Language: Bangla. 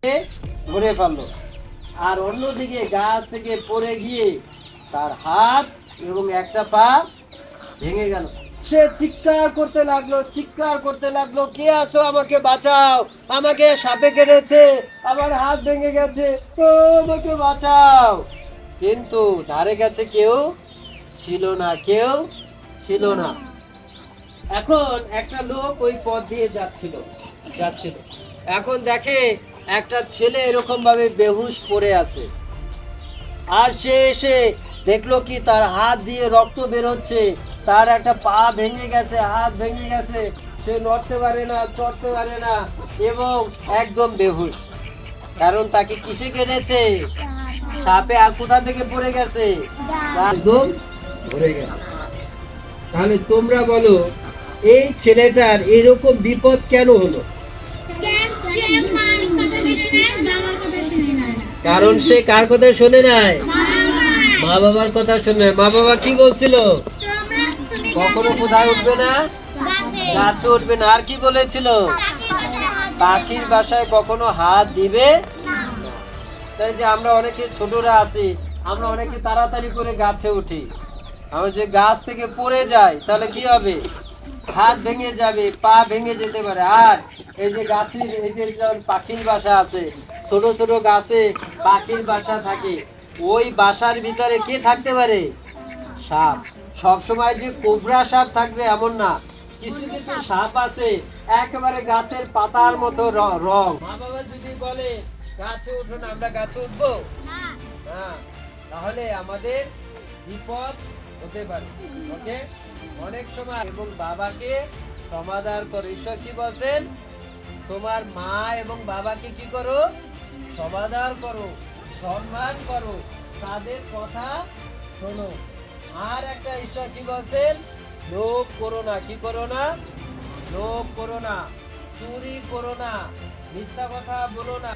ধরে ফেললো, আর অন্যদিকে গাছ থেকে পড়ে গিয়ে তার হাত এবং একটা পা ভেঙে গেল। সে চিৎকার করতে লাগলো, চিৎকার করতে লাগলো, কে আসো, আমাকে বাঁচাও, আমাকে সাপে কেটেছে, আমার হাত ভেঙে গেছে, ও আমাকে বাঁচাও। কিন্তু ধারে কাছে কেউ ছিল না, কেউ ছিল না। এখন একটা লোক ওই পথ দিয়ে যাচ্ছিল। এখন দেখে একটা ছেলে এরকম ভাবে বেহুশ পড়ে আছে, আর সে এসে দেখলো কি তার হাত দিয়ে রক্ত বেরোচ্ছে, তার একটা পা ভেঙে গেছে, হাত ভেঙে গেছে, সে নড়তে পারে না, চড়তে পারে না এবং একদম বেহুশ। কারণ তাকে কিসে কেটেছে? সাপে। আর কোথা থেকে পড়ে গেছে? একদম ধরে গেছে। তাহলে তোমরা বলো, এই ছেলেটার এরকম বিপদ কেন হলো? কারণ সে কার কথা শোনে নাই? মা বাবার কথা শোনে নাই। মা বাবা কি বলছিল? কখনো কোথায় উঠবে না? গাছে উঠবে না। আর কি বলেছিল? পাখির বাসায় কখনো হাত দিবে না। তাই যে আমরা অনেকে ছোটরা আছি, আমরা অনেকে তাড়াতাড়ি করে গাছে উঠি, আমরা যে গাছ থেকে পড়ে যাই তাহলে কি হবে? হাত ভেঙে যাবে, পা ভেঙে যেতে পারে। আর এই যে গাছের, এই যে যেমন পাখির বাসা আছে, ছোট ছোট গাছে পাখির বাসা থাকে, ওই বাসার ভিতরে কে থাকতে পারে? সাপ। সব সময় যে কোবরা সাপ থাকবে এমন না, কিছু কিছু সাপ আছে একেবারে গাছের পাতার মতো রং। মা বাবা যদি বলে গাছে উঠো না, আমরা গাছে উঠবো না। তাহলে আমাদের বিপদ হতে পারে। ওকে, অনেক সময় এবং বাবাকে সমাদর করো। ঈশ্বর কি বলছেন? তোমার মা এবং বাবাকে কি করো? সমাদর করো, সম্মান করো, তাদের কথা শোনো। আর একটা ঈশ্বর কি বলছেন? লোভ করো না। কি করো না? লোভ করো না, চুরি করো না, মিথ্যা কথা বলো না।